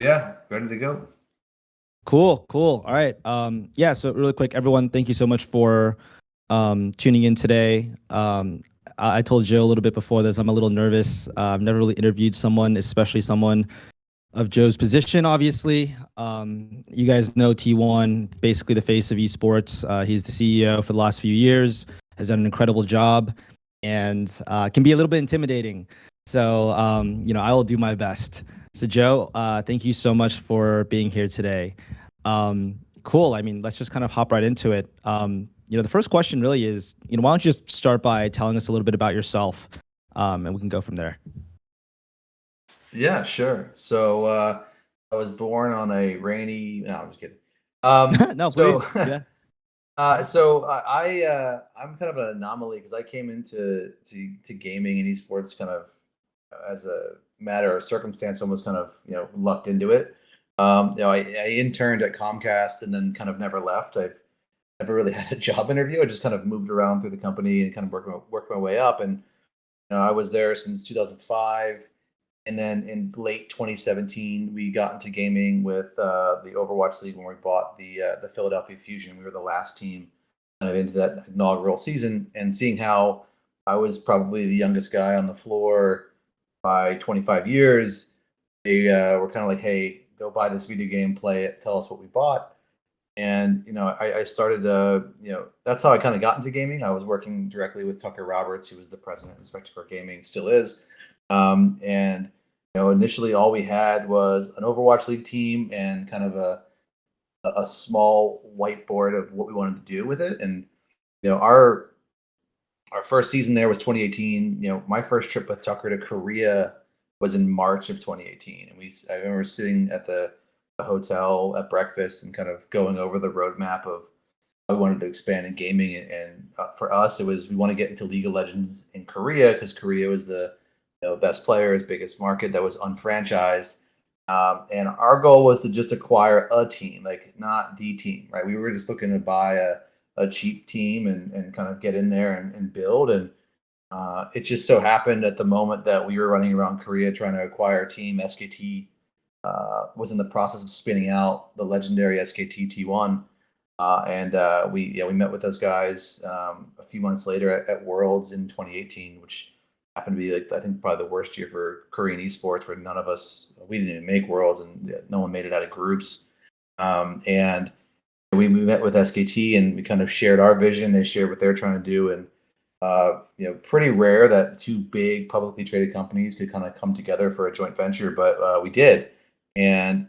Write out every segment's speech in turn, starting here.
Yeah, ready to go. Cool, cool. All right. Yeah, so really quick, everyone, thank you so much for tuning in today. I told Joe a little bit before this, I'm a little nervous. I've never really interviewed someone, especially someone of Joe's position, obviously. You guys know T1, basically the face of esports. He's the CEO for the last few years, has done an incredible job, and can be a little bit intimidating. So, I will do my best. So, Joe, thank you so much for being here today. Cool. I mean, let's just kind of hop right into it. The first question really is, why don't you just start by telling us a little bit about yourself, and we can go from there. Yeah, sure. I was born on a rainy. No, I'm just kidding. No, So, please. Yeah. I'm kind of an anomaly because I came into to gaming and esports kind of as a matter of circumstance, almost kind of lucked into it. I interned at Comcast and then kind of never left. I've never really had a job interview. I just kind of moved around through the company and kind of worked my way up. And I was there since 2005, and then in late 2017, we got into gaming with the Overwatch League when we bought the Philadelphia Fusion. We were the last team kind of into that inaugural season, and seeing how I was probably the youngest guy on the floor by 25 years, they were kind of like, "Hey, go buy this video game, play it, tell us what we bought." And I started that's how I kind of got into gaming. I was working directly with Tucker Roberts, who was the president of Spectacor Gaming, still is. And initially all we had was an Overwatch League team and kind of a small whiteboard of what we wanted to do with it. And you know our our first season there was 2018. My first trip with Tucker to Korea was in March of 2018, and I remember sitting at the hotel at breakfast and kind of going over the roadmap of how we wanted to expand in gaming. And for us, it was we want to get into League of Legends in Korea because Korea was the best players, biggest market that was unfranchised. And our goal was to just acquire a team, like not the team, right? We were just looking to buy a cheap team and kind of get in there and build. And it just so happened at the moment that we were running around Korea trying to acquire a team, SKT was in the process of spinning out the legendary SKT T1. We met with those guys a few months later at Worlds in 2018, which happened to be like I think probably the worst year for Korean esports, where none of us we didn't even make Worlds and no one made it out of groups. And we met with SKT and we kind of shared our vision. They shared what they're trying to do, and pretty rare that two big publicly traded companies could kind of come together for a joint venture, but we did. And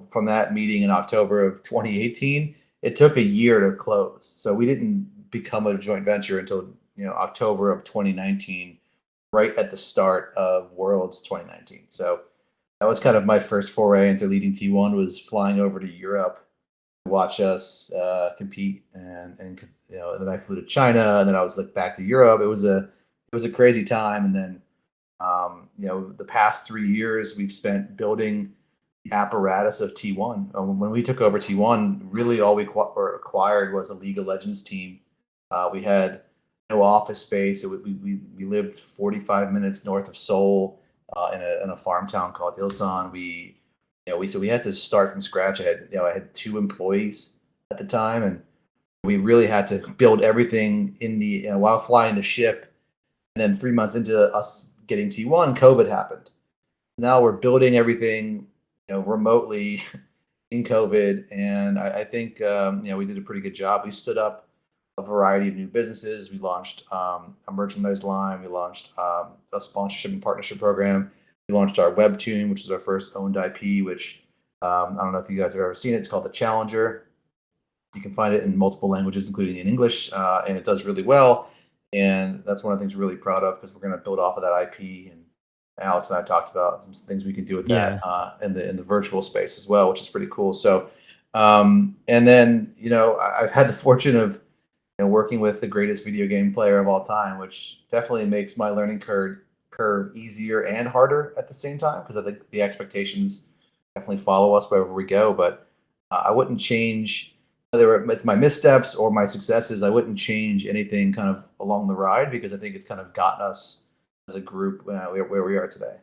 from that meeting in October of 2018, it took a year to close. So we didn't become a joint venture until October of 2019, right at the start of Worlds 2019. So that was kind of my first foray into leading T1, was flying over to Europe to watch us compete, and then I flew to China, and then I was like back to Europe. It was a crazy time, and then the past 3 years we've spent building the apparatus of T1. When we took over T1, really all we acquired was a League of Legends team. We had no office space. We lived 45 minutes north of Seoul in a farm town called Ilsan. We had to start from scratch. I had 2 employees at the time, and we really had to build everything in the while flying the ship. And then 3 months into us getting T1, COVID happened. Now we're building everything remotely in COVID, and I think we did a pretty good job. We stood up a variety of new businesses. We launched a merchandise line. We launched a sponsorship and partnership program. We launched our webtoon, which is our first owned IP. Which I don't know if you guys have ever seen it. It's called The Challenger. You can find it in multiple languages, including in English, and it does really well. And that's one of the things we're really proud of, because we're going to build off of that IP. And Alex and I talked about some things we can do with that Yeah. in the virtual space as well, which is pretty cool. So, and then I've had the fortune of working with the greatest video game player of all time, which definitely makes my learning curve easier and harder at the same time, because I think the expectations definitely follow us wherever we go. But I wouldn't change, whether it's my missteps or my successes. I wouldn't change anything kind of along the ride, because I think it's kind of gotten us as a group where we are today.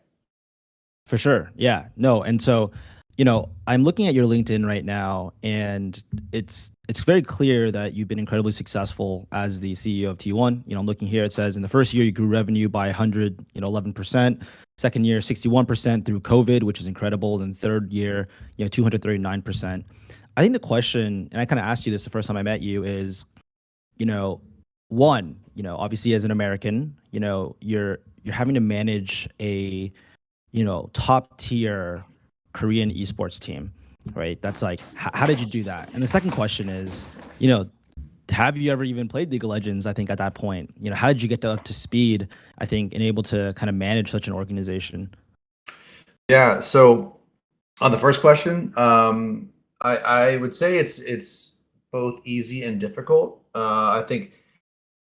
For sure. Yeah. No. And so I'm looking at your LinkedIn right now, and it's very clear that you've been incredibly successful as the CEO of T1. I'm looking here. It says in the first year you grew revenue by 11%. Second year, 61% through COVID, which is incredible. Then third year, 239%. I think the question, and I kind of asked you this the first time I met you, is, you know, one, obviously as an American, you're having to manage a top tier Korean esports team, right? That's like, how did you do that? And the second question is, you know, have you ever even played League of Legends? I think at that point, how did you get up to speed? I think and able to kind of manage such an organization. Yeah. So on the first question, I would say it's both easy and difficult. I think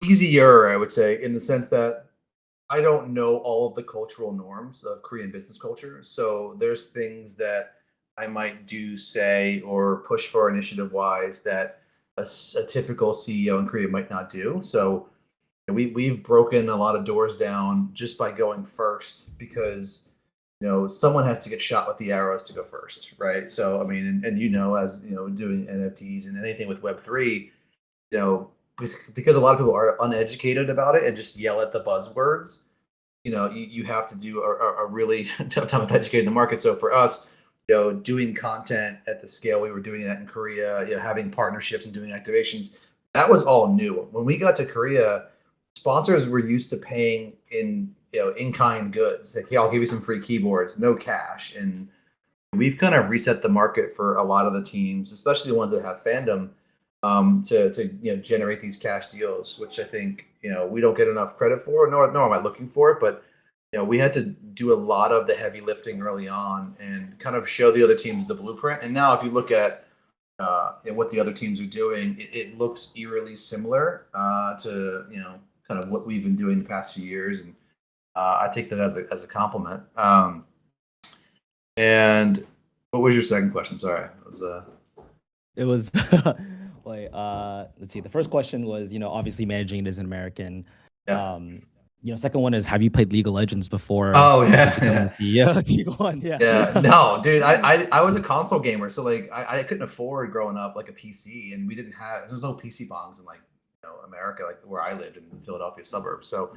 easier, I would say, in the sense that I don't know all of the cultural norms of Korean business culture. So there's things that I might do, say, or push for initiative wise that a typical CEO in Korea might not do. So we've broken a lot of doors down just by going first because someone has to get shot with the arrows to go first, right? So I mean, and as doing NFTs and anything with Web3, because a lot of people are uneducated about it and just yell at the buzzwords. You have to do a really tough time of educating the market. So for us, doing content at the scale we were doing that in Korea, having partnerships and doing activations, that was all new. When we got to Korea, sponsors were used to paying in kind goods. Like, hey, I'll give you some free keyboards, no cash. And we've kind of reset the market for a lot of the teams, especially the ones that have fandom, to generate these cash deals, which I think we don't get enough credit for. Nor am I looking for it, but we had to do a lot of the heavy lifting early on and kind of show the other teams the blueprint. And now, if you look at what the other teams are doing, it looks eerily similar to kind of what we've been doing the past few years, and I take that as a compliment. And what was your second question? Sorry, It was wait, let's see. The first question was, obviously managing it as an American. Yeah. Second one is, have you played League of Legends before? Oh yeah, Becoming yeah. the CEO of T1? Yeah. Yeah, no, dude, I was a console gamer, so like I couldn't afford growing up like a PC, and we didn't have there's no PC bongs in like America, like where I lived in the Philadelphia suburbs. So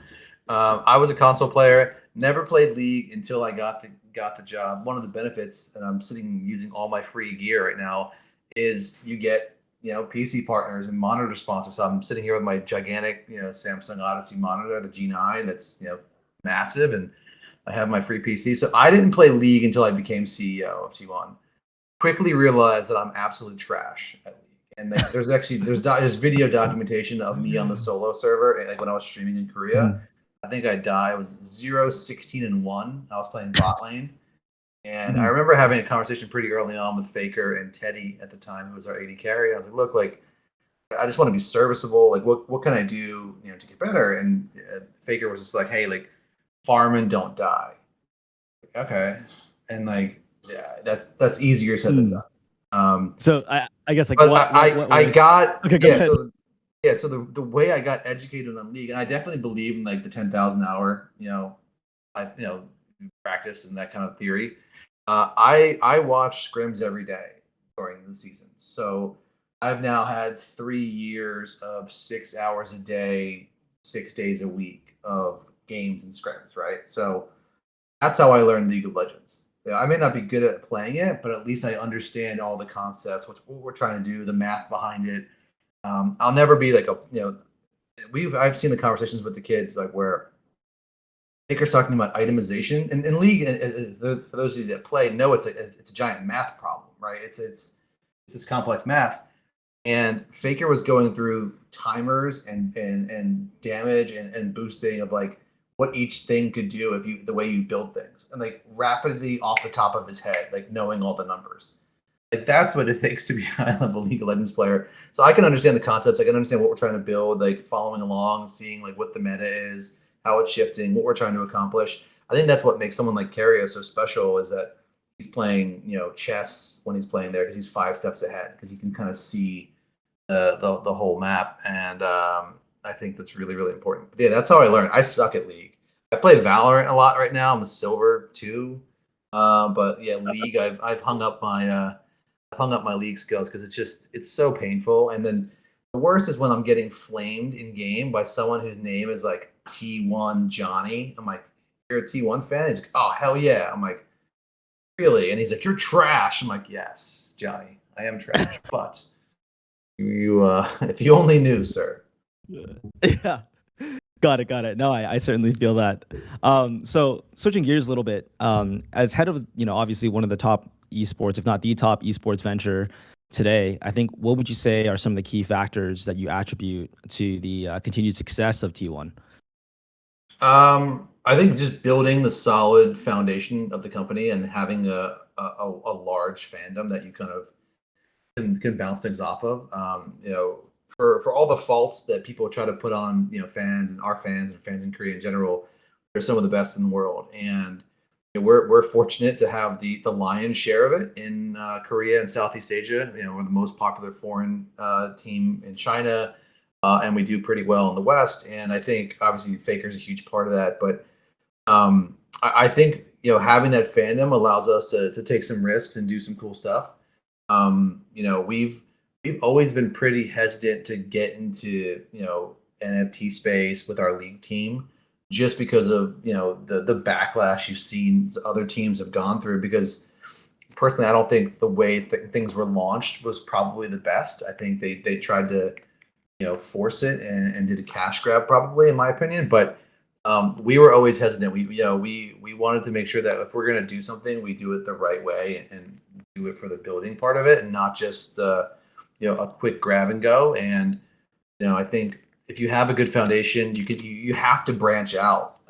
I was a console player, never played League until I got the job. One of the benefits, and I'm sitting using all my free gear right now, is you get PC partners and monitor sponsors. So I'm sitting here with my gigantic Samsung Odyssey monitor, the G9, that's massive, and I have my free PC. So I didn't play League until I became CEO of T1. Quickly realized that I'm absolute trash at League. And there's video documentation of me on the solo server, like when I was streaming in Korea. I think I died. I was 0, 16, and 1. I was playing bot lane. And I remember having a conversation pretty early on with Faker and Teddy at the time, who was our AD carry. I was like, look, like, I just want to be serviceable. Like, what can I do, to get better? And Faker was just like, hey, like, farm and don't die. Like, okay. And like, yeah, that's easier said than done. So I guess like but what I got okay, go ahead. So the way I got educated on League, and I definitely believe in like the 10,000 hour practice and that kind of theory. I watch scrims every day during the season. So I've now had 3 years of 6 hours a day, 6 days a week of games and scrims, right? So that's how I learned League of Legends. Yeah, I may not be good at playing it, but at least I understand all the concepts, what we're trying to do, the math behind it. I'll never be like I've seen the conversations with the kids like where Baker's talking about itemization and in League. For those of you that play, know it's a giant math problem, right? It's this complex math, and Faker was going through timers and damage and boosting of like what each thing could do if the way you build things, and like rapidly off the top of his head, like knowing all the numbers. Like that's what it takes to be a high level League of Legends player. So I can understand the concepts. I can understand what we're trying to build, like following along, seeing like what the meta is, how it's shifting, what we're trying to accomplish. I think that's what makes someone like Carrier so special, is that he's playing, chess when he's playing there because he's 5 steps ahead, because he can kind of see the whole map. And I think that's really, really important. But yeah, that's how I learned. I suck at League. I play Valorant a lot right now. I'm a silver 2. But yeah, league, I've hung up my league skills because it's so painful. And then the worst is when I'm getting flamed in game by someone whose name is like T1 Johnny. I'm like, you're a T1 fan? He's like, oh hell yeah. I'm like, really? And he's like, you're trash. I'm like, yes, Johnny, I am trash. But you if you only knew, sir. Yeah. Got it. No, I certainly feel that. So switching gears a little bit, as head of, obviously one of the top esports, if not the top esports venture today, I think what would you say are some of the key factors that you attribute to the continued success of T1? I think just building the solid foundation of the company and having a large fandom that you kind of can bounce things off of. For all the faults that people try to put on, fans and our fans and fans in Korea in general, they're some of the best in the world. And we're fortunate to have the lion's share of it in Korea and Southeast Asia. We're the most popular foreign team in China, and we do pretty well in the West. And I think obviously Faker is a huge part of that. But I think having that fandom allows us to take some risks and do some cool stuff. We've always been pretty hesitant to get into NFT space with our league team, just because of the backlash you've seen other teams have gone through. Because personally, I don't think the way things were launched was probably the best. I think they tried to force it and did a cash grab, probably, in my opinion. But we were always hesitant. We wanted to make sure that if we're going to do something, we do it the right way and do it for the building part of it, and not just a quick grab and go. And I think if you have a good foundation, you have to branch out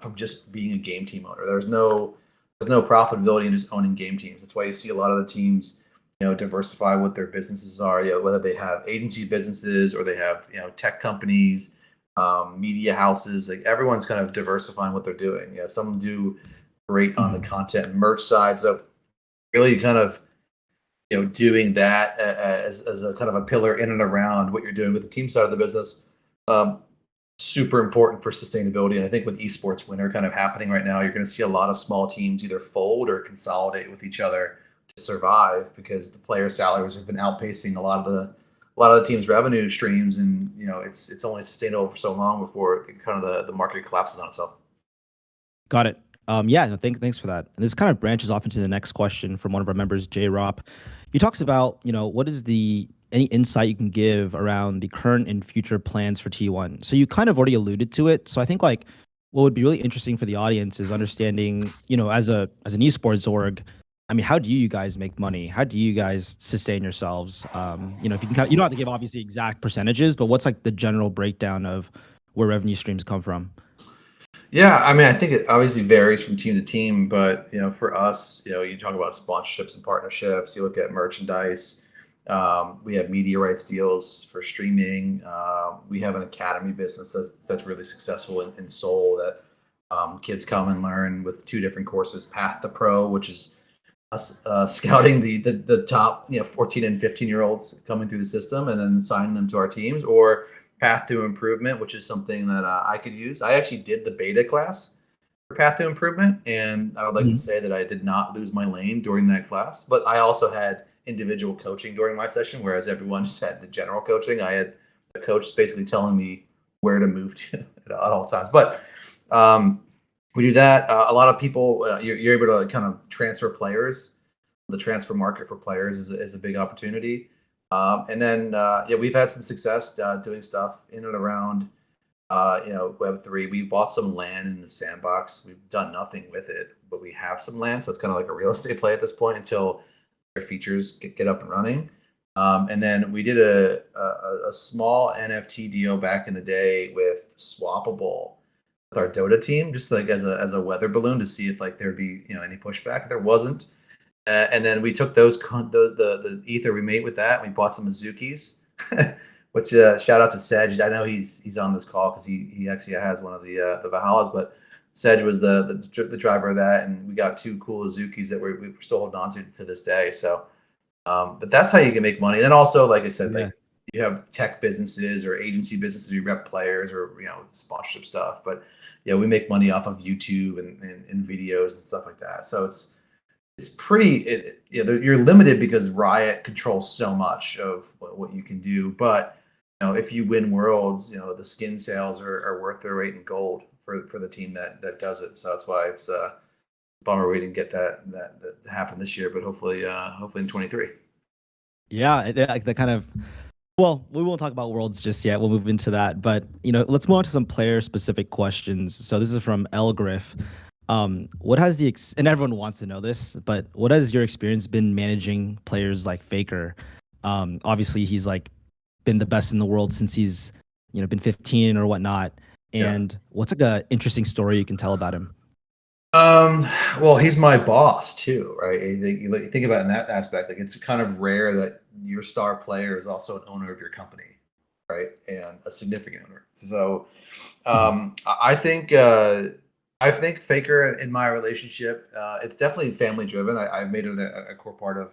from just being a game team owner. There's no profitability in just owning game teams. That's why you see a lot of the teams diversify what their businesses are. Whether they have agency businesses or they have tech companies, media houses. Like, everyone's kind of diversifying what they're doing. Some do great on the content and merch side. So really kind of doing that as a kind of a pillar in and around what you're doing with the team side of the business, super important for sustainability. And I think with esports winter kind of happening right now, you're going to see a lot of small teams either fold or consolidate with each other to survive, because the player salaries have been outpacing a lot of the team's revenue streams. And it's only sustainable for so long before kind of the market collapses on itself. Got it. Yeah, no, thanks for that. And this kind of branches off into the next question from one of our members, J. Rop. He talks about, what is any insight you can give around the current and future plans for T1? So you kind of already alluded to it. So I think what would be really interesting for the audience is understanding, as an esports org, I mean, how do you guys make money? How do you guys sustain yourselves? If you can you don't have to give obviously exact percentages, but what's the general breakdown of where revenue streams come from? Yeah, I mean, I think it obviously varies from team to team, but for us, you talk about sponsorships and partnerships. You look at merchandise. We have media rights deals for streaming. We have an academy business that's really successful in Seoul, that kids come and learn with two different courses: Path to Pro, which is us scouting the top 14 and 15-year-olds coming through the system and then signing them to our teams, or Path to Improvement, which is something that I could use. I actually did the beta class for Path to Improvement, and I would like to say that I did not lose my lane during that class. But I also had individual coaching during my session, whereas everyone just had the general coaching. I had a coach basically telling me where to move to at all times. But we do that. A lot of people, you're able to kind of transfer players. The transfer market for players is a big opportunity. And then, we've had some success doing stuff in and around, Web3. We bought some land in the sandbox. We've done nothing with it, but we have some land. So it's kind of like a real estate play at this point until their features get up and running. And then we did a small NFT deal back in the day with Swappable with our Dota team, just as a weather balloon to see if there'd be any pushback. There wasn't. And then we took the ether we made with that, and we bought some Azukis, which shout out to Sedge. I know he's on this call because he actually has one of the Valhallas, but Sedge was the driver of that, and we got two cool Azukis that we're still holding on to this day. So, but that's how you can make money. And then also, like I said, you have tech businesses or agency businesses, you rep players or sponsorship stuff. But we make money off of YouTube and videos and stuff like that. So it's pretty. You're limited because Riot controls so much of what you can do. But if you win worlds, the skin sales are worth their weight in gold for the team that does it. So that's why it's a bummer we didn't get that to happen this year. But hopefully in 23. Yeah, like the kind of, well, we won't talk about worlds just yet. We'll move into that, but let's move on to some player-specific questions. So this is from Elgriff. What has and everyone wants to know this, but what has your experience been managing players like Faker? Obviously, he's like been the best in the world since he's been 15 or whatnot. And what's like a interesting story you can tell about him? Well, he's my boss too, right? You think about it in that aspect. Like it's kind of rare that your star player is also an owner of your company, right? And a significant owner. So, I think Faker in my relationship, it's definitely family driven. I made it a core part of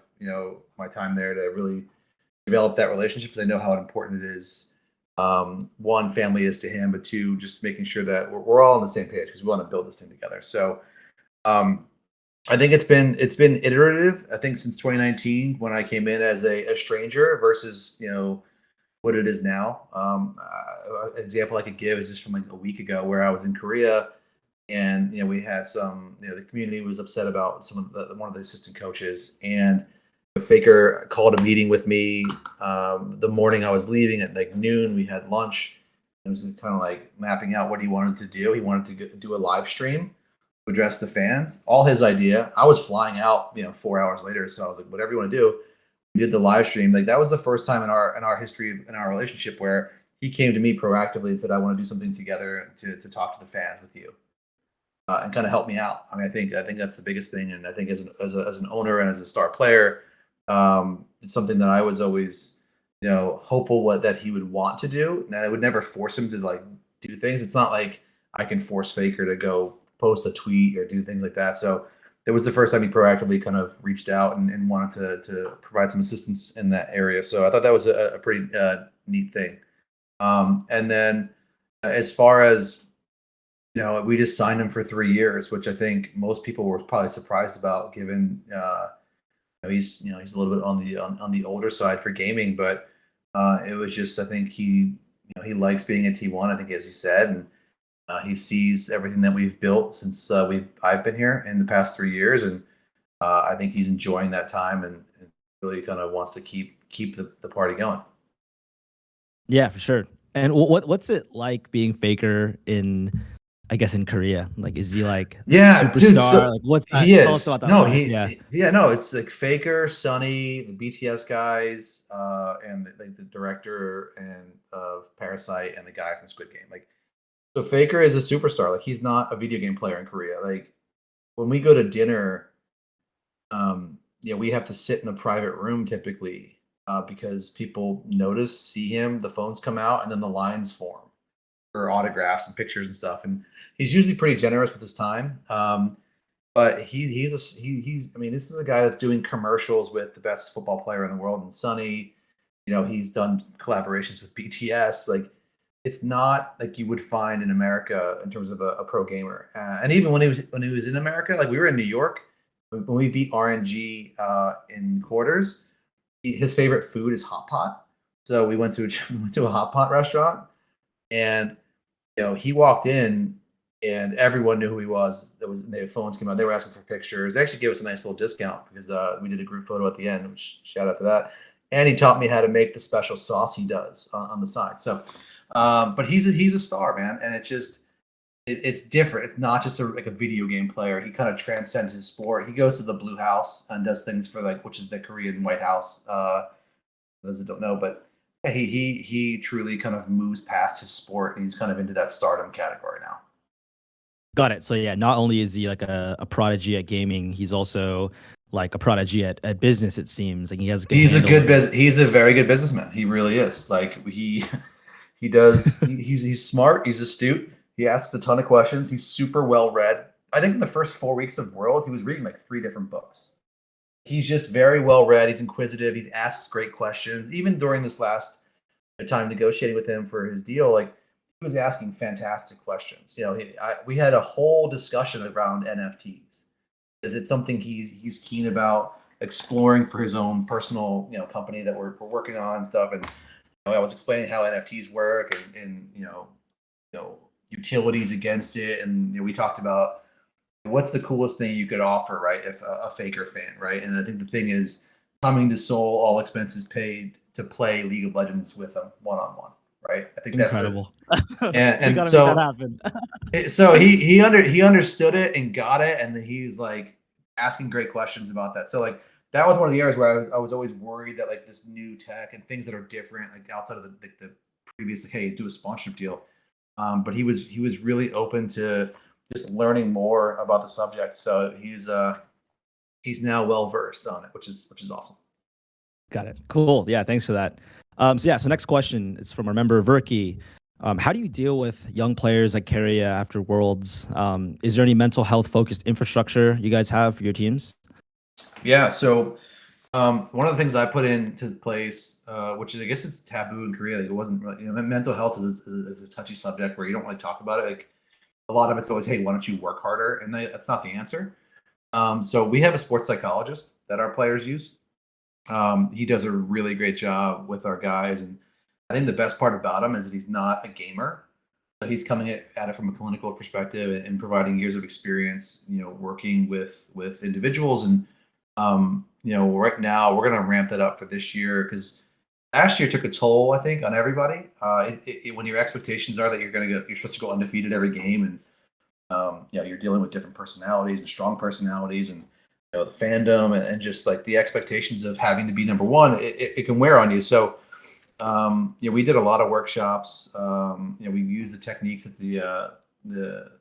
my time there to really develop that relationship because I know how important it is. One, family is to him, but two, just making sure that we're all on the same page because we want to build this thing together. So I think it's been iterative. I think since 2019 when I came in as a stranger versus what it is now. An example I could give is just from like a week ago where I was in Korea and we had some the community was upset about one of the assistant coaches, and Faker called a meeting with me the morning I was leaving at like noon. We had lunch. It was kind of like mapping out what he wanted to do. He wanted to do a live stream to address the fans. All his idea. I was flying out 4 hours later, so I was like, whatever you want to do. We did the live stream. Like that was the first time in our history in our relationship where he came to me proactively and said, I want to do something together to talk to the fans with you. And kind of help me out. I mean, I think that's the biggest thing, and I think as an owner and as a star player, it's something that I was always, hopeful that he would want to do. And I would never force him to like do things. It's not like I can force Faker to go post a tweet or do things like that. So it was the first time he proactively kind of reached out and wanted to provide some assistance in that area. So I thought that was a pretty neat thing. And then as far as we just signed him for 3 years, which I think most people were probably surprised about, given he's he's a little bit on the older side for gaming, but it was just I think he likes being at T1. I think as he said, and he sees everything that we've built since I've been here in the past 3 years, and I think he's enjoying that time and really kind of wants to keep the party going. Yeah, for sure. And what's it like being Faker in, I guess, in Korea? Like, is he like Yeah, dude. superstar? Like, what's that? He Tell us is. about that No, life. Yeah. yeah, no. It's like Faker, Sunny, the BTS guys, and the director and of Parasite and the guy from Squid Game. Like, so Faker is a superstar. Like, he's not a video game player in Korea. Like, when we go to dinner, we have to sit in a private room typically because people notice, see him, the phones come out, and then the lines form for autographs and pictures and stuff. And he's usually pretty generous with his time. But he's I mean, this is a guy that's doing commercials with the best football player in the world, and Sonny. He's done collaborations with BTS. Like, it's not like you would find in America in terms of a pro gamer. And even when he was in America, like we were in New York when we beat RNG in quarters. His favorite food is hot pot, so we went to a hot pot restaurant, and he walked in and everyone knew who he was. Their phones came out. They were asking for pictures. They actually gave us a nice little discount because we did a group photo at the end. Which, shout out to that. And he taught me how to make the special sauce he does on the side. So, but he's a star, man, and it's different. It's not just like a video game player. He kind of transcends his sport. He goes to the Blue House and does things for which is the Korean White House. Those that don't know, but he truly kind of moves past his sport, and he's kind of into that stardom category now. Got it. So yeah, not only is he like a prodigy at gaming, he's also like a prodigy at business. It seems like he has. He's a very good businessman. He really is. Like he's smart. He's astute. He asks a ton of questions. He's super well read. I think in the first 4 weeks of World, he was reading like 3 different books. He's just very well read. He's inquisitive. He asks great questions. Even during this last time negotiating with him for his deal, like he was asking fantastic questions. We had a whole discussion around NFTs. Is it something he's keen about exploring for his own personal, company that we're working on and stuff? And I was explaining how NFTs work and utilities against it, and we talked about what's the coolest thing you could offer, right? If a Faker fan, right? And I think the thing is coming to Seoul, all expenses paid to play League of Legends with them one on one, right? I think that's it. Incredible. And, We and gotta make that so happen. so he understood it and got it, and then he was like asking great questions about that. So like that was one of the areas where I was always worried that like this new tech and things that are different, like outside of the previous, like, hey, do a sponsorship deal. But he was really open to just learning more about the subject. So he's now well versed on it, which is awesome. Got it. Cool. Yeah, thanks for that. So next question is from our member Verki. How do you deal with young players like Keria after Worlds? Is there any mental health focused infrastructure you guys have for your teams? Yeah. So one of the things I put into place, which is I guess it's taboo in Korea, like it wasn't really, mental health is a touchy subject where you don't really talk about it. Like a lot of it's always, hey, why don't you work harder? And that's not the answer. So we have a sports psychologist that our players use. He does a really great job with our guys, and I think the best part about him is that he's not a gamer. So he's coming at it from a clinical perspective and providing years of experience, working with individuals. And right now we're going to ramp that up for this year because last year took a toll, I think, on everybody. When your expectations are that you're supposed to go undefeated every game, and you're dealing with different personalities and strong personalities, and the fandom and just like the expectations of having to be number one, it can wear on you. So we did a lot of workshops. We used the techniques that the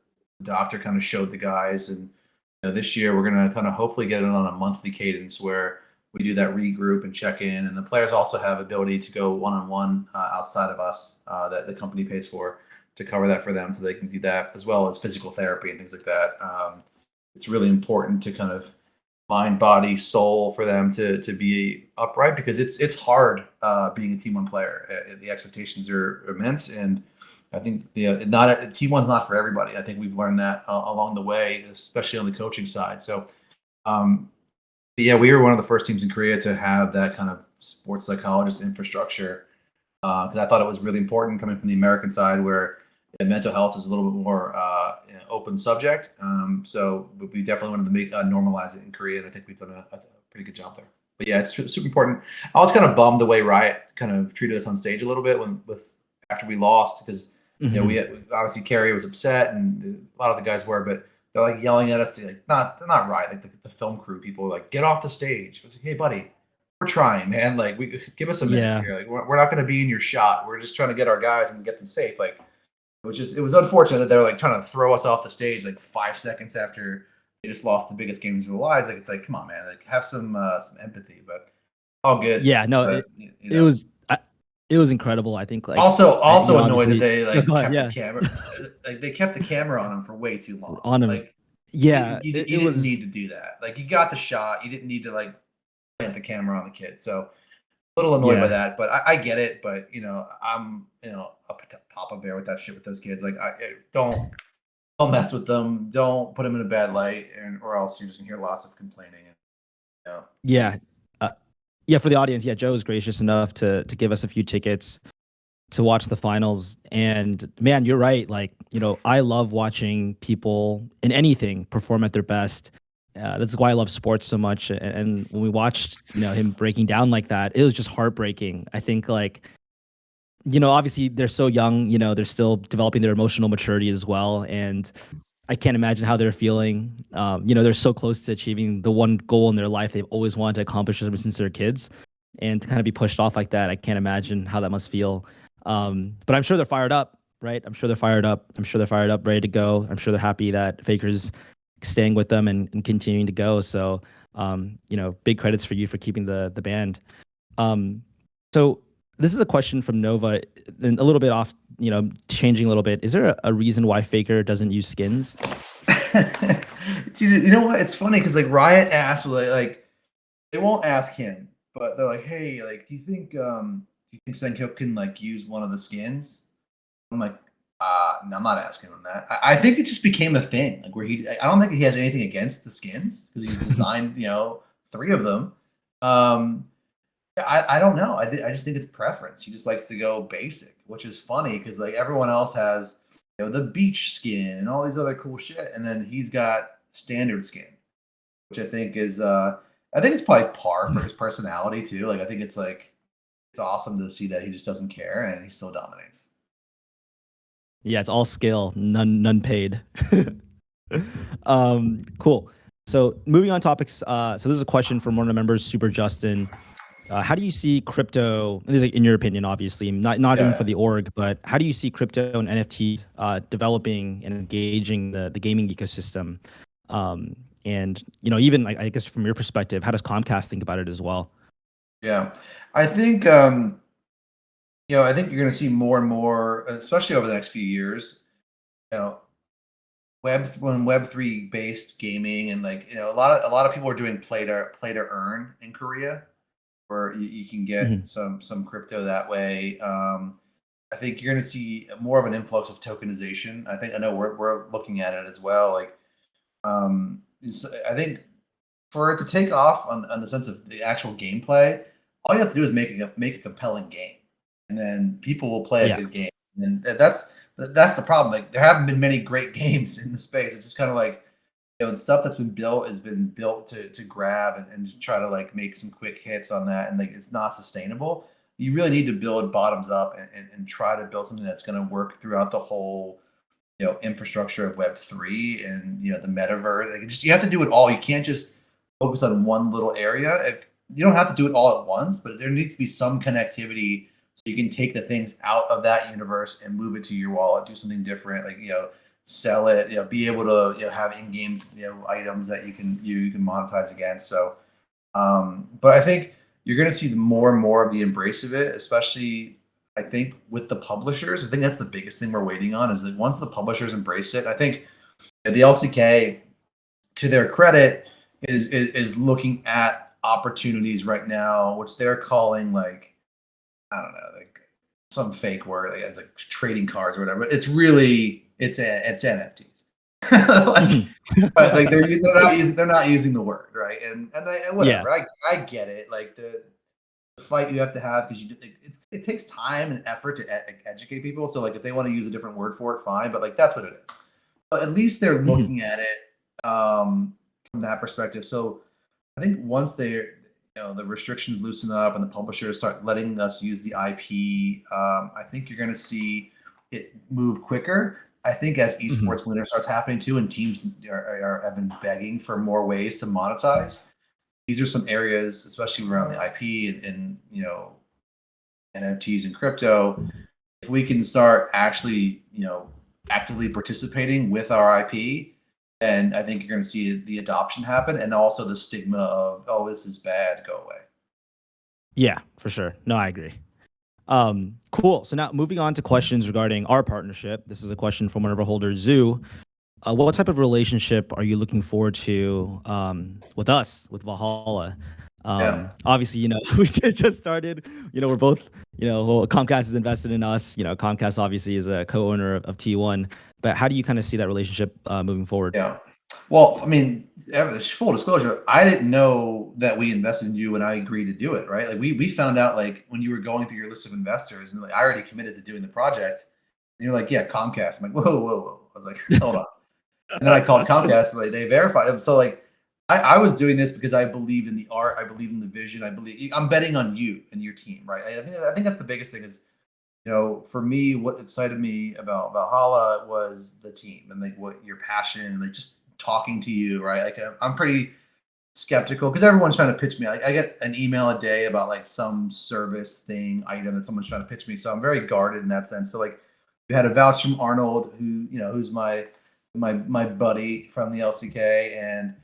doctor kind of showed the guys, and this year we're going to kind of hopefully get it on a monthly cadence where we do that regroup and check in, and the players also have ability to go one-on-one outside of us that the company pays for to cover that for them, so they can do that as well as physical therapy and things like that. It's really important to kind of mind, body, soul for them to be upright, because it's hard being a Team One player. The expectations are immense, and I think Team One's not for everybody. I think we've learned that along the way, especially on the coaching side. So, we were one of the first teams in Korea to have that kind of sports psychologist infrastructure, because I thought it was really important coming from the American side where mental health is a little bit more open subject. So we definitely wanted to normalize it in Korea, and I think we've done a pretty good job there. But yeah, it's super important. I was kind of bummed the way Riot kind of treated us on stage a little bit after we lost, because we obviously Carrie was upset, and a lot of the guys were, but they're like yelling at us, they're not Riot, like the film crew people were like, get off the stage. I was like, hey buddy, we're trying, man. Like, give us a minute here. Like, we're not going to be in your shot. We're just trying to get our guys and get them safe. Like, it was unfortunate that they're like trying to throw us off the stage like 5 seconds after they just lost the biggest games of their lives. Like, it's like, come on, man, like have some empathy. But all good. Yeah, no, but, it was it was incredible. I think like also annoyed that they like kept the camera, like they kept the camera on him for way too long. On him. Like, yeah, you didn't need to do that. Like, you got the shot, you didn't need to like plant the camera on the kid. So a little annoyed by that, but I get it. But I'm a Papa Bear with that shit with those kids. Like, don't mess with them. Don't put them in a bad light, or else you're just gonna hear lots of complaining. Yeah. For the audience, Joe was gracious enough to give us a few tickets to watch the finals. And man, you're right. Like, I love watching people in anything perform at their best. That's why I love sports so much. And when we watched, him breaking down like that, it was just heartbreaking. I think like, obviously they're so young, they're still developing their emotional maturity as well. And I can't imagine how they're feeling. They're so close to achieving the one goal in their life they've always wanted to accomplish ever since they're kids. And to kind of be pushed off like that, I can't imagine how that must feel. But I'm sure they're fired up, right? I'm sure they're fired up, ready to go. I'm sure they're happy that Faker's staying with them and continuing to go. So, big credits for you for keeping the band. So this is a question from Nova, and a little bit off, changing a little bit. Is there a reason why Faker doesn't use skins? Dude, you know what? It's funny because like Riot asked, like they won't ask him, but they're like, hey, like, do you think Senkyo can like use one of the skins? I'm like, No, I'm not asking him that. I think it just became a thing, like where I don't think he has anything against the skins because he's designed, 3 of them. Um, I don't know. I just think it's preference. He just likes to go basic, which is funny because like everyone else has, the beach skin and all these other cool shit, and then he's got standard skin, which I think is, I think it's probably par for his personality too. Like I think it's like it's awesome to see that he just doesn't care and he still dominates. Yeah, it's all skill, none paid. Cool. So moving on topics. So this is a question from one of the members, Super Justin. How do you see crypto? This is in your opinion, obviously, not even for Yeah. the org, but how do you see crypto and NFTs developing and engaging the gaming ecosystem? And even like I guess from your perspective, how does Comcast think about it as well? Yeah. I think I think you're going to see more and more, especially over the next few years. You know, Web3 based gaming and like a lot of people are doing play to earn in Korea, where you can get Mhm. some crypto that way. I think you're going to see more of an influx of tokenization. I know we're looking at it as well. Like I think for it to take off on the sense of the actual gameplay, all you have to do is make a compelling game, and then people will play a Yeah. good game. And that's the problem. Like there haven't been many great games in the space. It's just kind of like the stuff that's been built has been built to grab and try to like make some quick hits on that, and like it's not sustainable. You really need to build bottoms up and try to build something that's going to work throughout the whole infrastructure of Web3 and the metaverse. Like you have to do it all. You can't just focus on one little area. You don't have to do it all at once, but there needs to be some connectivity so you can take the things out of that universe and move it to your wallet, do something different, like sell it, be able to have in-game items that you can monetize against. So, but I think you're going to see more and more of the embrace of it, especially I think with the publishers. I think that's the biggest thing we're waiting on is that once the publishers embrace it, I think the LCK, to their credit, is looking at opportunities right now, which they're calling like I don't know, like some fake word, like it's like trading cards or whatever. But it's really it's NFTs. like, Mhm. but like they're not using the word right, and Yeah. whatever. I get it. Like the fight you have to have because it takes time and effort to educate people. So like if they want to use a different word for it, fine. But like that's what it is. But at least they're Mhm. looking at it from that perspective. So I think once the restrictions loosen up and the publishers start letting us use the IP, I think you're going to see it move quicker. I think as Mhm. esports winter starts happening too, and teams have been begging for more ways to monetize. These are some areas, especially around the IP and NFTs and crypto. If we can start actually actively participating with our IP, then I think you're going to see the adoption happen, and also the stigma of this is bad go away. Yeah, for sure. No, I agree. Cool. So now moving on to questions regarding our partnership. This is a question from one of our holders, Zoo. What type of relationship are you looking forward to with us, with Valhalla? Yeah. Obviously, we just started. We're both, well, Comcast is invested in us. Comcast obviously is a co-owner of T1. But how do you kind of see that relationship moving forward? Yeah. Well, I mean, full disclosure, I didn't know that we invested in you and I agreed to do it, right? Like we found out like when you were going through your list of investors and like I already committed to doing the project. And you're like, yeah, Comcast. I'm like, whoa, whoa, whoa. I was like, hold on. And then I called Comcast, like they verified them. So like I was doing this because I believe in the art, I believe in the vision, I'm betting on you and your team, right? I think that's the biggest thing is for me, what excited me about Valhalla was the team and like what your passion and like just talking to you, right? Like I'm pretty skeptical because everyone's trying to pitch me. Like I get an email a day about like some service thing item that someone's trying to pitch me, so I'm very guarded in that sense. So like we had a vouch from Arnold, who's my buddy from the LCK, and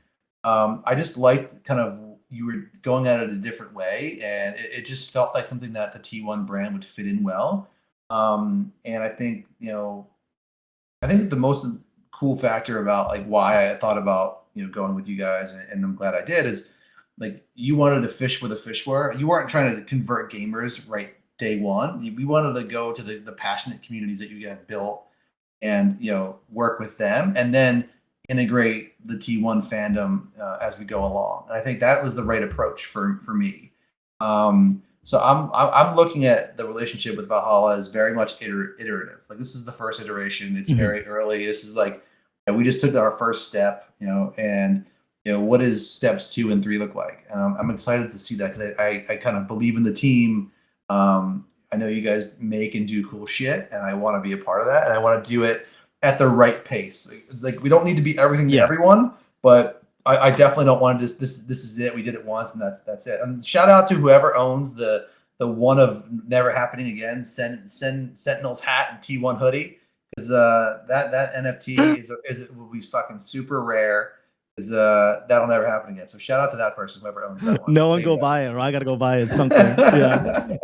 I just liked kind of you were going at it a different way, and it just felt like something that the T1 brand would fit in well. And I think the most cool factor about like why I thought about going with you guys, and I'm glad I did, is like you wanted to fish where the fish were. You weren't trying to convert gamers right day one. We wanted to go to the passionate communities that you had built and work with them, and then integrate the T1 fandom as we go along. And I think that was the right approach for me. So I'm looking at the relationship with Valhalla as very much iterative. Like, this is the first iteration. It's very early. This is like, we just took our first step, and what does steps 2 and 3 look like? I'm excited to see that, because I kind of believe in the team. I know you guys make and do cool shit, and I want to be a part of that, and I want to do it at the right pace. Like we don't need to be everything to everyone, but I definitely don't want to just this is it. We did it once, and that's it. And shout out to whoever owns the one of never happening again Sentinel's hat and T1 hoodie, because that NFT will be fucking super rare. Is that'll never happen again. So shout out to that person, whoever owns that one. No one go buy it, or I gotta go buy it. Something. Yeah.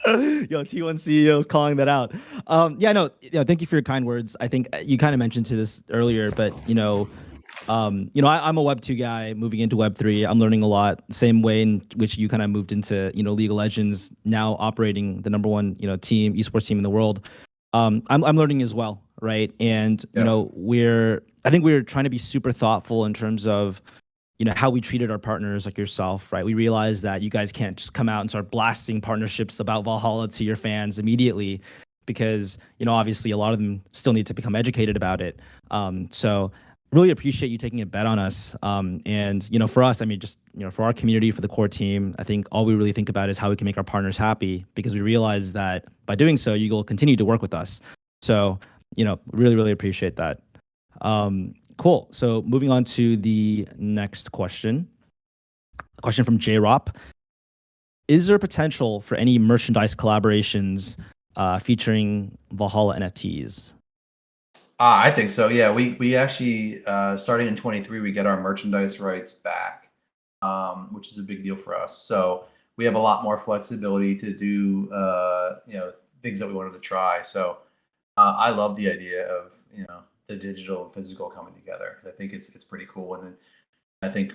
Yo, T1 CEO's calling that out. Thank you for your kind words. I think you kind of mentioned to this earlier, but I'm a Web 2 guy moving into Web 3. I'm learning a lot, same way in which you kind of moved into League of Legends, now operating the number one team, esports team in the world. I'm learning as well, right? And I think we're trying to be super thoughtful in terms of how we treated our partners like yourself, right? We realized that you guys can't just come out and start blasting partnerships about Valhalla to your fans immediately, because obviously a lot of them still need to become educated about it. So really appreciate you taking a bet on us. And for us, I mean, just for our community, for the core team, I think all we really think about is how we can make our partners happy, because we realize that by doing so, you will continue to work with us. So really, really appreciate that. Cool. So moving on to the next question. A question from J Rop. Is there potential for any merchandise collaborations featuring Valhalla NFTs? I think so. Yeah, we actually starting in 23, we get our merchandise rights back, which is a big deal for us. So we have a lot more flexibility to do things that we wanted to try. So I love the idea of the digital and physical coming together. I think it's pretty cool, and I think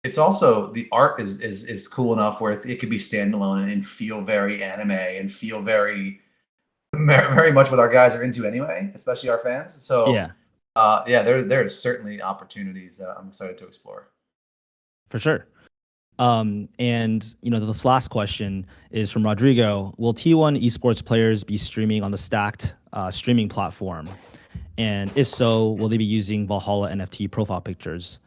it's also, the art is cool enough where it could be standalone and feel very anime and feel very much what our guys are into anyway, especially our fans. So there are certainly opportunities that I'm excited to explore. For sure. And this last question is from Rodrigo. Will T1 esports players be streaming on the Stacked streaming platform? And if so, will they be using Valhalla NFT profile pictures?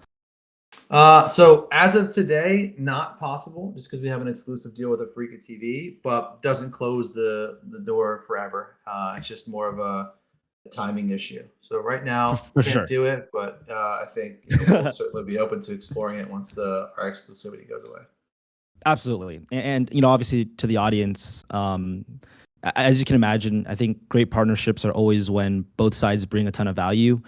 So as of today, not possible, just because we have an exclusive deal with Africa TV, but doesn't close the door forever. It's just more of a timing issue. So right now, can't do it, but I think we'll certainly be open to exploring it once our exclusivity goes away. Absolutely. And obviously to the audience, as you can imagine, I think great partnerships are always when both sides bring a ton of value.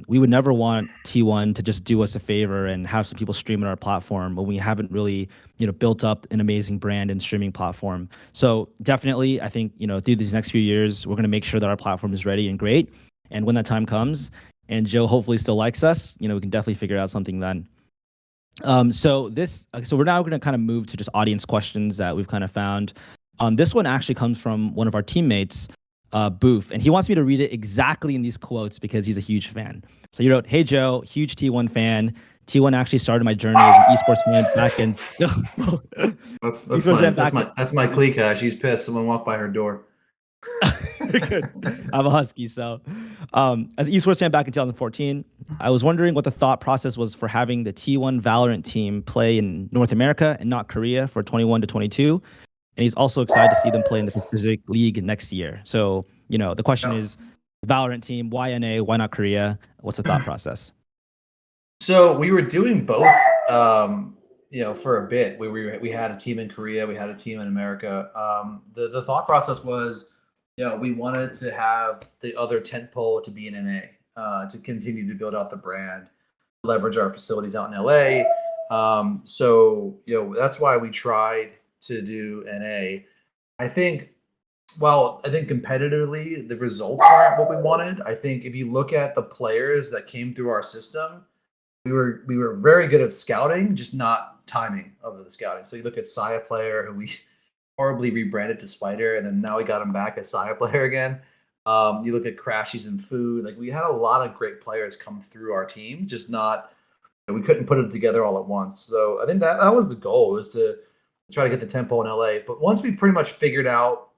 We would never want T1 to just do us a favor and have some people stream on our platform when we haven't really, built up an amazing brand and streaming platform. So definitely, I think, through these next few years, we're going to make sure that our platform is ready and great. And when that time comes, and Joe hopefully still likes us, we can definitely figure out something then. So we're now going to kind of move to just audience questions that we've kind of found. This one actually comes from one of our teammates, Booth, and he wants me to read it exactly in these quotes because he's a huge fan. So he wrote, "Hey Joe, huge T1 fan. T1 actually started my journey as an esports fan back in." That's my clique. She's pissed. Someone walked by her door. Good. I'm a husky, so as an esports fan back in 2014, I was wondering what the thought process was for having the T1 Valorant team play in North America and not Korea for 21 to 22. And he's also excited to see them play in the Pacific League next year. So, the question is, Valorant team, why NA? Why not Korea? What's the thought process? So we were doing both, for a bit. We had a team in Korea, we had a team in America. The thought process was, we wanted to have the other tentpole to be in NA, to continue to build out the brand, leverage our facilities out in LA. So that's why we tried to do NA. I think competitively the results weren't what we wanted. I think if you look at the players that came through our system, we were very good at scouting, just not timing of the scouting. So you look at Saya player, who we horribly rebranded to Spider, and then now we got him back as Saya player again. You look at Crashies and Food. Like we had a lot of great players come through our team, just not we couldn't put it together all at once. So I think that was the goal, was to try to get the tempo in LA. But once we pretty much figured out,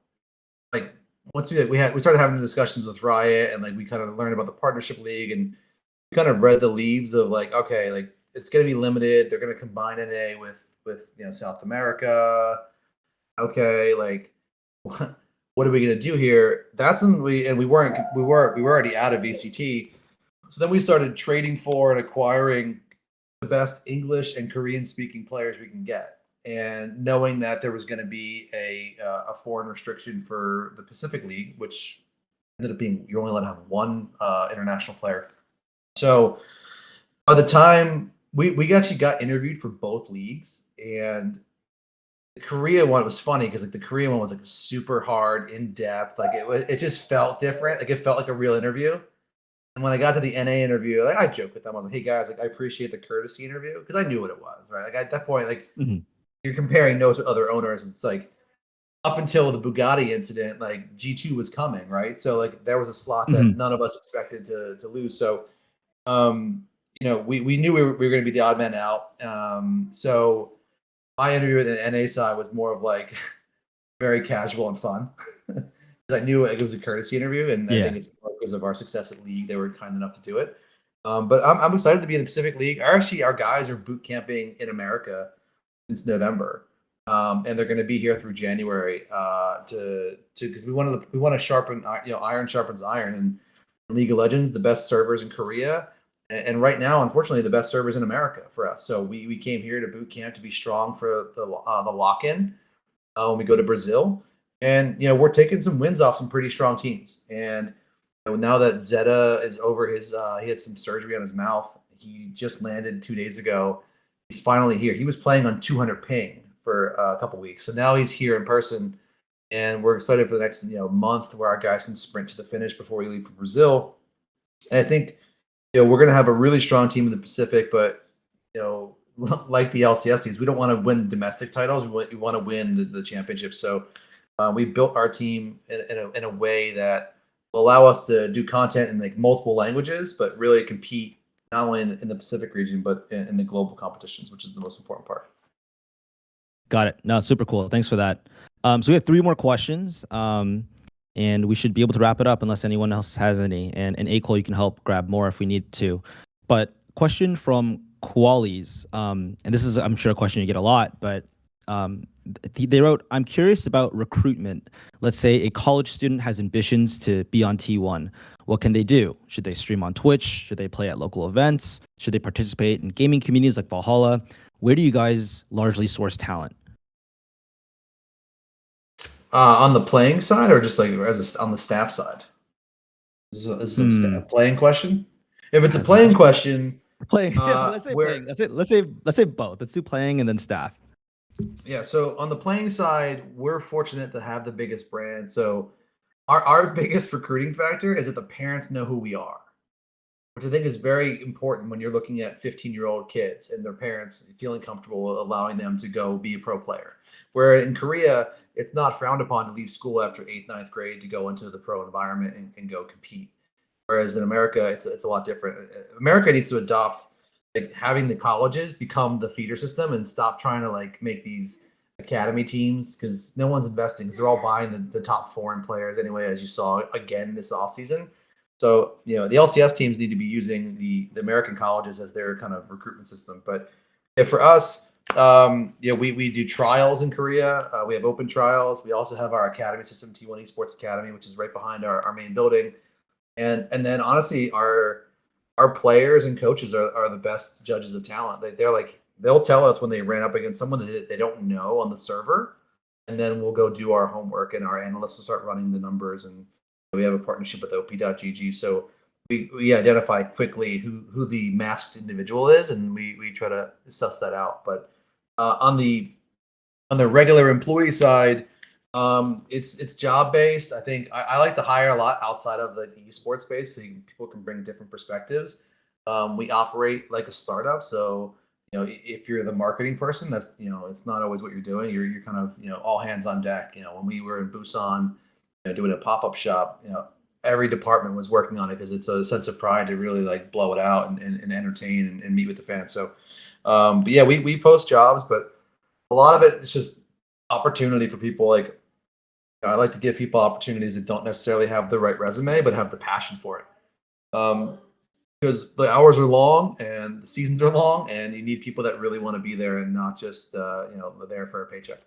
like once we started having discussions with Riot, and like we kind of learned about the partnership league, and we kind of read the leaves of like, okay, like it's going to be limited. They're going to combine NA with South America. Okay, like what are we going to do here? That's when we were already out of VCT. So then we started trading for and acquiring the best English and Korean speaking players we can get, and knowing that there was going to be a foreign restriction for the Pacific League, which ended up being you're only allowed to have one international player. So by the time we actually got interviewed for both leagues, and the Korea one was funny because like the Korean one was like super hard, in depth, like it just felt different, like it felt like a real interview. And when I got to the NA interview, like I joked with them, I was like, "Hey guys, like I appreciate the courtesy interview," because I knew what it was, right? Like at that point, like Mhm. you're comparing notes with other owners. It's like up until the Bugatti incident, like G2 was coming, right? So like there was a slot that Mhm. none of us expected to lose. So we knew we were going to be the odd man out. So my interview with the NA side was more of like very casual and fun. I knew it was a courtesy interview, and I Yeah. think it's because of our success at league, they were kind enough to do it. But I'm excited to be in the Pacific League. Our guys are boot camping in America since November, and they're going to be here through January to because we want to sharpen iron sharpens iron, and in League of Legends, the best servers in Korea, and right now, unfortunately, the best servers in America for us. So we came here to boot camp to be strong for the lock in when we go to Brazil. And we're taking some wins off some pretty strong teams. And now that Zeta is over he had some surgery on his mouth. He just landed 2 days ago. He's finally here. He was playing on 200 ping for a couple weeks, so now he's here in person, and we're excited for the next month where our guys can sprint to the finish before we leave for Brazil. And I think we're going to have a really strong team in the Pacific, but like the LCS teams, we don't want to win domestic titles. We want to win the championship. So we built our team in a way that will allow us to do content in like multiple languages, but really compete not only in the Pacific region, but in the global competitions, which is the most important part. Got it. No, super cool. Thanks for that. So we have three more questions, and we should be able to wrap it up unless anyone else has any. And Acol, you can help grab more if we need to. But question from Qualies, and this is, I'm sure, a question you get a lot, but they wrote, "I'm curious about recruitment. Let's say a college student has ambitions to be on T1. What can they do? Should they stream on Twitch? Should they play at local events? Should they participate in gaming communities like Valhalla? Where do you guys largely source talent?" On the playing side, or just like on the staff side? This is a playing question. If it's a playing question, Playing. Let's say where playing. Let's say both. Let's do playing and then staff. Yeah, so on the playing side, we're fortunate to have the biggest brand. So our biggest recruiting factor is that the parents know who we are, which I think is very important when you're looking at 15-year-old kids and their parents feeling comfortable allowing them to go be a pro player. Where in Korea, it's not frowned upon to leave school after eighth, ninth grade to go into the pro environment and go compete. Whereas in America, it's a lot different. America needs to adopt like having the colleges become the feeder system and stop trying to like make these academy teams, because no one's investing, because they're all buying the top foreign players anyway, as you saw again this off season. So the LCS teams need to be using the American colleges as their kind of recruitment system. But for us, we do trials in Korea. We have open trials. We also have our academy system, T1 Esports Academy, which is right behind our main building. And then honestly, our players and coaches are the best judges of talent. They'll tell us when they ran up against someone that they don't know on the server, and then we'll go do our homework, and our analysts will start running the numbers. And we have a partnership with op.gg, so we identify quickly who the masked individual is, and we try to suss that out. But on the regular employee side, it's job based. I think I like to hire a lot outside of the esports space, so people can bring different perspectives. We operate like a startup, so if you're the marketing person, that's it's not always what you're doing. You're kind of all hands on deck. When we were in Busan, doing a pop up shop, every department was working on it because it's a sense of pride to really like blow it out and entertain and meet with the fans. So, but yeah, we post jobs, but a lot of it is just opportunity for people. Like I like to give people opportunities that don't necessarily have the right resume, but have the passion for it. Because the hours are long and the seasons are long, and you need people that really want to be there and not just there for a paycheck.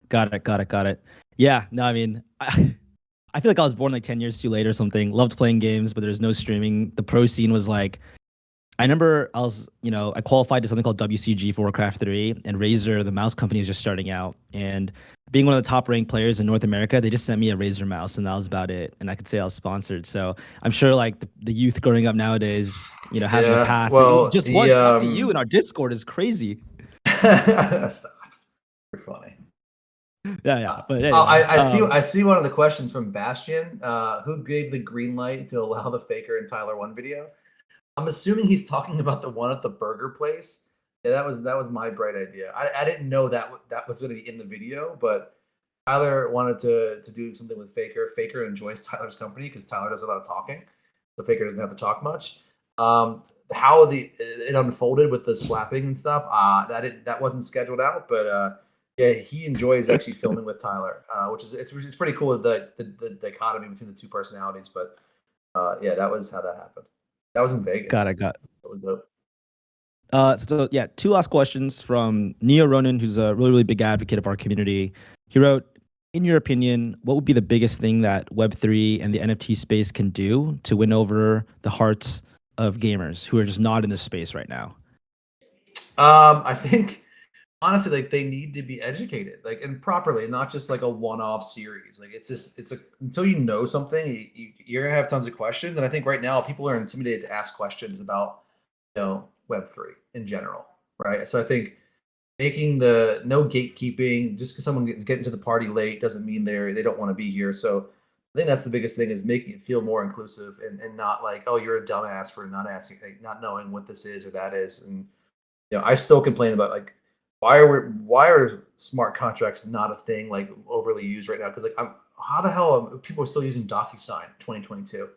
Got it. Got it. Got it. Yeah. No, I mean, I feel like I was born like 10 years too late or something. Loved playing games, but there's no streaming. The pro scene was like, I remember I qualified to something called WCG for Warcraft 3, and Razer, the mouse company, was just starting out. And being one of the top ranked players in North America, they just sent me a Razer mouse, and that was about it. And I could say I was sponsored. So I'm sure like the youth growing up nowadays, having a Yeah, path. well, Just one talk to you in our Discord is crazy. stop. You're funny. Yeah. But Oh, anyway, I see one of the questions from Bastion. Who gave the green light to allow the Faker and Tyler One video? I'm assuming he's talking about the one at the burger place. Yeah, that was my bright idea. I didn't know that was going to be in the video, but Tyler wanted to do something with Faker. Faker enjoys Tyler's company because Tyler does a lot of talking, so Faker doesn't have to talk much. How it unfolded with the slapping and stuff, that wasn't scheduled out, but yeah, he enjoys actually filming with Tyler, which is it's pretty cool the dichotomy between the two personalities. But yeah, that was how that happened. That was in Vegas. got it. That was dope. So yeah, two last questions from Neo Ronan, who's a really, really big advocate of our community. He wrote, in your opinion, what would be the biggest thing that Web3 and the NFT space can do to win over the hearts of gamers who are just not in this space right now? I think honestly, like they need to be educated, like and properly, not just like a one-off series. Like until you know something, you're gonna have tons of questions. And I think right now people are intimidated to ask questions about Web3 in general, right? So I think making the no gatekeeping, just because someone is getting to the party late doesn't mean they don't want to be here. So I think that's the biggest thing is making it feel more inclusive and not like, oh, you're a dumbass for not asking, like, not knowing what this is or that is. And I still complain about like why are smart contracts not a thing like overly used right now? Because like how the hell are people still using DocuSign 2022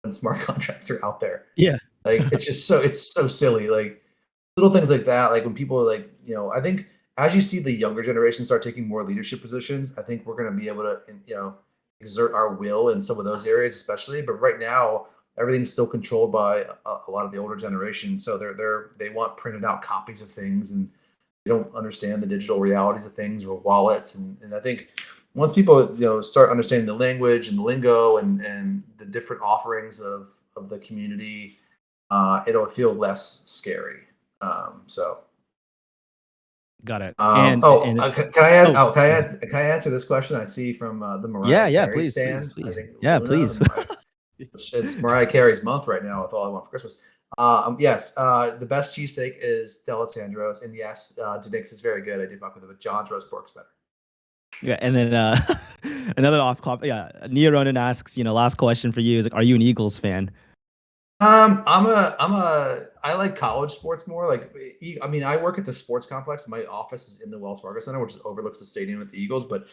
when smart contracts are out there? Yeah. Like it's so silly. Like little things like that. Like when people are like, I think as you see the younger generation start taking more leadership positions, I think we're going to be able to, exert our will in some of those areas, especially. But right now, everything's still controlled by a lot of the older generation. So they want printed out copies of things, and they don't understand the digital realities of things or wallets. And I think once people, start understanding the language and the lingo and the different offerings of the community, it'll feel less scary. So got it. can I answer this question I see from the Mariah Carey please, stand? please. I think Yeah, Luna, please. it's Mariah Carey's month right now with All I Want for Christmas. Yes, the best cheesesteak is D'Alessandro's, and yes, Denix is very good. I do fuck with it, but John's roast pork's better. Yeah, and then another off cop. Yeah, Neo Ronan asks, last question for you is like, are you an Eagles fan? I like college sports more. Like, I mean, I work at the sports complex. My office is in the Wells Fargo Center, which overlooks the stadium at the Eagles. But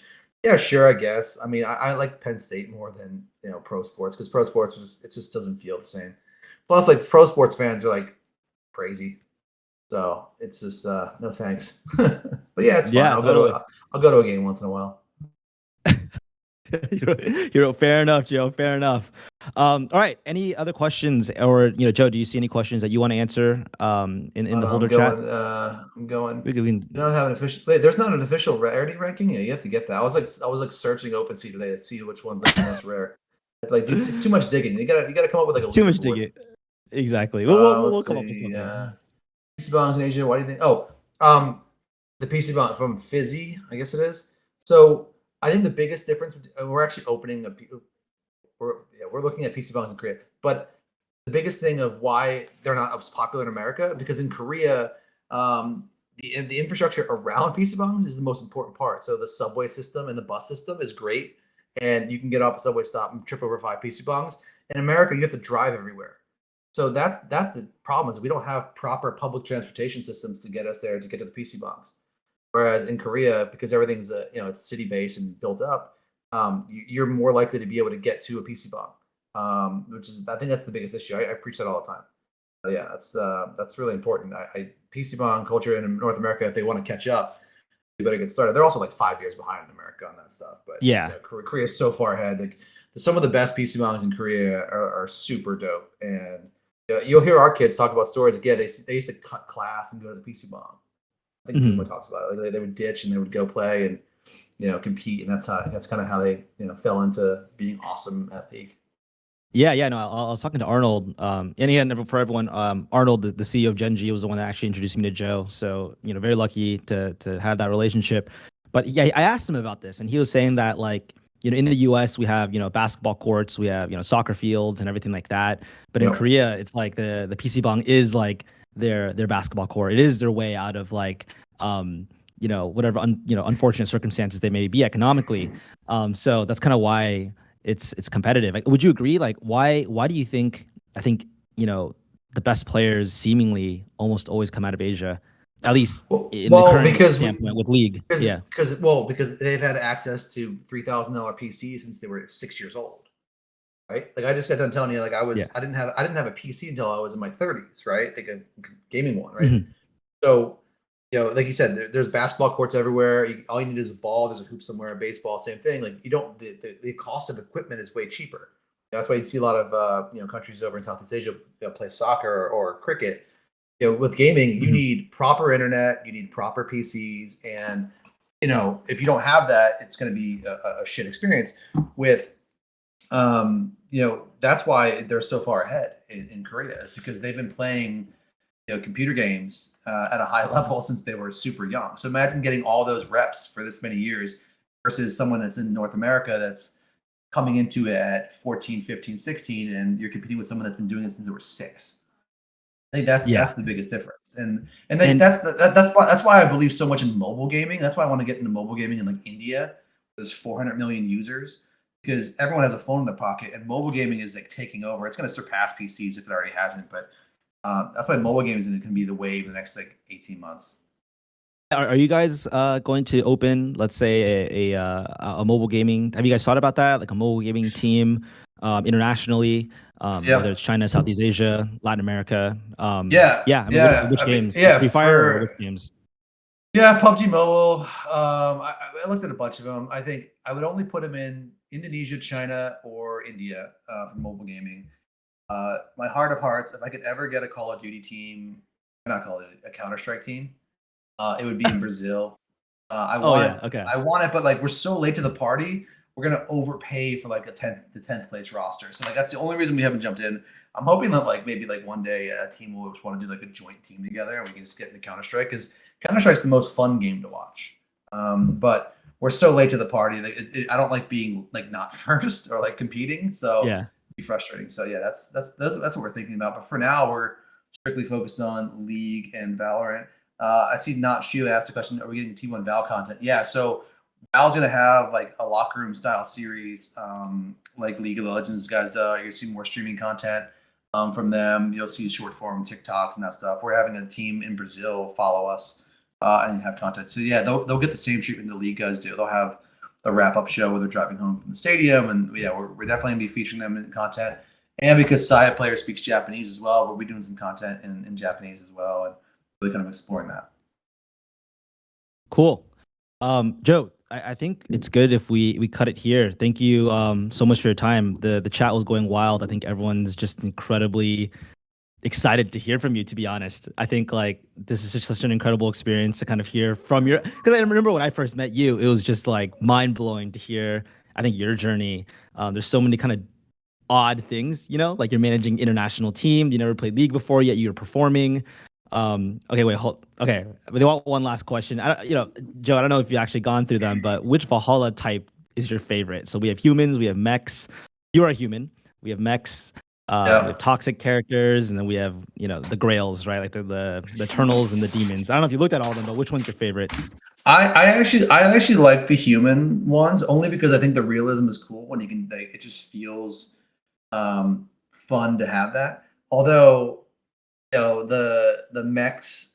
yeah, sure, I guess. I mean, I like Penn State more than pro sports because pro sports just doesn't feel the same. Plus, like pro sports fans are like crazy, so it's just no thanks. But yeah, it's fine. Yeah, I'll go to a game once in a while. You're fair enough, Joe. Fair enough. All right. Any other questions, or Joe? Do you see any questions that you want to answer in the holder chat? I'm going. We can, You don't have an official. Wait, there's not an official rarity ranking. Yeah, you have to get that. I was like searching OpenSea today to see which one's like the most rare. Like it's too much digging. You gotta come up with like it's too much digging. Exactly. We'll come up with something. PC bonds in Asia. Why do you think? Oh, the PC bond from Fizzy, I guess it is. So I think the biggest difference. We're actually opening we're looking at PC bonds in Korea, but the biggest thing of why they're not as popular in America because in Korea, the infrastructure around PC bongs is the most important part. So the subway system and the bus system is great, and you can get off a subway stop and trip over 5 PC bongs. In America, you have to drive everywhere. So that's the problem is we don't have proper public transportation systems to get us there to get to the PC bongs. Whereas in Korea, because everything's it's city based and built up, you're more likely to be able to get to a PC bong, which is, I think that's the biggest issue. I preach that all the time. So yeah, that's really important. PC bong culture in North America, if they want to catch up, they better get started. They're also like 5 years behind in America on that stuff, but Yeah. Korea is so far ahead. Like some of the best PC bongs in Korea are super dope, and you'll hear our kids talk about stories. Again, they used to cut class and go to the PC bong. I think Boomer talks about it. Like they would ditch and they would go play and compete, and that's kind of how they fell into being awesome at League. Yeah, no, I was talking to Arnold, and again, for everyone, Arnold, the CEO of Gen G, was the one that actually introduced me to Joe. So, very lucky to have that relationship. But yeah, I asked him about this, and he was saying that, like, in the U.S. we have basketball courts, we have soccer fields and everything like that. But in Korea, it's like the PC bong is like their basketball court. It is their way out of like whatever unfortunate circumstances they may be economically. So that's kind of why it's competitive. Like, would you agree? Like, why do you think? I think the best players seemingly almost always come out of Asia, at least in the current standpoint with League. Because they've had access to $3,000 PCs since they were 6 years old, right? Like I just got done telling you, like I didn't have a PC until I was in my 30s, right? Like a gaming one, right? So like you said, there's basketball courts everywhere. All you need is a ball. There's a hoop somewhere. A baseball, same thing. Like you don't. The cost of equipment is way cheaper. That's why you see a lot of countries over in Southeast Asia play soccer or cricket. With gaming, you need proper internet. You need proper PCs, and if you don't have that, it's going to be a shit experience. With that's why they're so far ahead in Korea, because they've been playing computer games at a high level since they were super young. So imagine getting all those reps for this many years versus someone that's in North America that's coming into it at 14, 15, 16, and you're competing with someone that's been doing it since they were 6. I think that's the biggest difference. And that's why I believe so much in mobile gaming. That's why I want to get into mobile gaming in like India. There's 400 million users because everyone has a phone in their pocket, and mobile gaming is like taking over. It's going to surpass PCs if it already hasn't, but that's why mobile games is going to be the wave in the next like 18 months. Are you guys going to open, let's say, a mobile gaming? Have you guys thought about that, like a mobile gaming team internationally, whether it's China, Southeast Asia, Latin America? I mean, which games? Free Fire or which games? Yeah, PUBG Mobile. I looked at a bunch of them. I think I would only put them in Indonesia, China, or India for mobile gaming. My heart of hearts, if I could ever get a Call of Duty team, not Call of Duty, a Counter-Strike team, it would be in Brazil. I want it, but like we're so late to the party, we're gonna overpay for like the 10th place roster. So like that's the only reason we haven't jumped in. I'm hoping that like maybe like one day a team will just want to do like a joint team together and we can just get into Counter-Strike, because Counter-Strike's the most fun game to watch. But we're so late to the party. I don't like being like not first or like competing. So yeah. Be frustrating. So yeah, that's what we're thinking about. But for now, we're strictly focused on League and Valorant. I see Not Shu asked a question: are we getting T1 Val content? Yeah, so Val's gonna have like a locker room style series, like League of Legends guys. You're gonna see more streaming content from them. You'll see short form TikToks and that stuff. We're having a team in Brazil follow us and have content. So yeah, they'll get the same treatment the League guys do. They'll have a wrap-up show where they're driving home from the stadium, and yeah, we're definitely gonna be featuring them in content. And because Saya player speaks Japanese as well, we'll be doing some content in Japanese as well, and really kind of exploring that. Cool. Joe, I think it's good if we cut it here. Thank you so much for your time. The chat was going wild. I think everyone's just incredibly excited to hear from you, to be honest. I think like this is just such an incredible experience to kind of hear from your, because I remember when I first met you, it was just like mind-blowing to hear, I think, your journey. There's so many kind of odd things, like you're managing international team, you never played League before, yet you're performing. Okay, we want one last question. Joe, I don't know if you've actually gone through them, but which Valhalla type is your favorite? So we have humans, we have mechs. You are a human. We have mechs. We have toxic characters, and then we have the grails, right? Like the eternals and the demons. I don't know if you looked at all of them, but which one's your favorite? I actually like the human ones, only because I think the realism is cool when you can. It just feels fun to have that. Although the mechs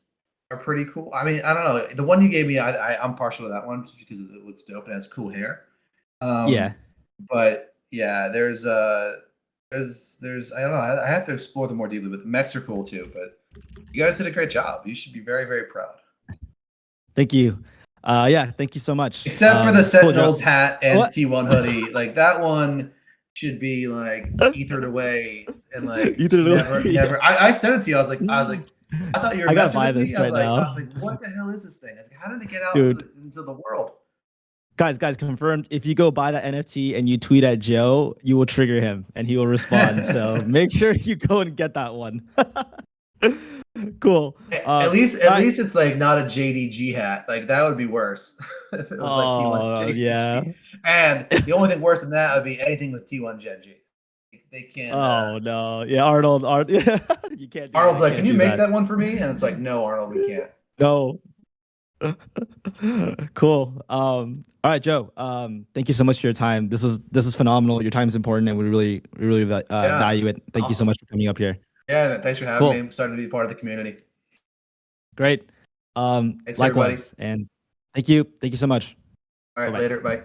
are pretty cool. I mean, I don't know. The one you gave me, I'm partial to that one just because it looks dope and has cool hair. Yeah. But yeah, there's I don't know. I have to explore them more deeply, but the mechs are cool too. But you guys did a great job. You should be very, very proud. Thank you. Yeah, thank you so much. Except for the Cool, Joe. Sentinels hat and What? T1 hoodie, like that one should be like ethered away and like You did it. never, Yeah. never. I sent it to you. I was like, I thought you were I gotta messing buy with me. this right now. I was like, what the hell is this thing? I was like, how did it get out Dude. into the world? Guys, confirmed. If you go buy that NFT and you tweet at Joe, you will trigger him and he will respond. So make sure you go and get that one. Cool. At least it's like not a JDG hat. Like that would be worse if it was like T1 JDG. Yeah. And the only thing worse than that would be anything with T1 Gen G. They can't. Oh no. Yeah, Arnold. Yeah. You can't. Arnold's like, can't can you do make that. that one for me? And it's like, no, Arnold, we can't. No. Cool. All right, Joe. Thank you so much for your time. This is phenomenal. Your time is important, and we really value it. Thank you so much for coming up here. Yeah, thanks for having me. I'm starting to be part of the community. Great. Thanks, Likewise. everybody. And thank you. Thank you so much. All right, Bye-bye. later. Bye.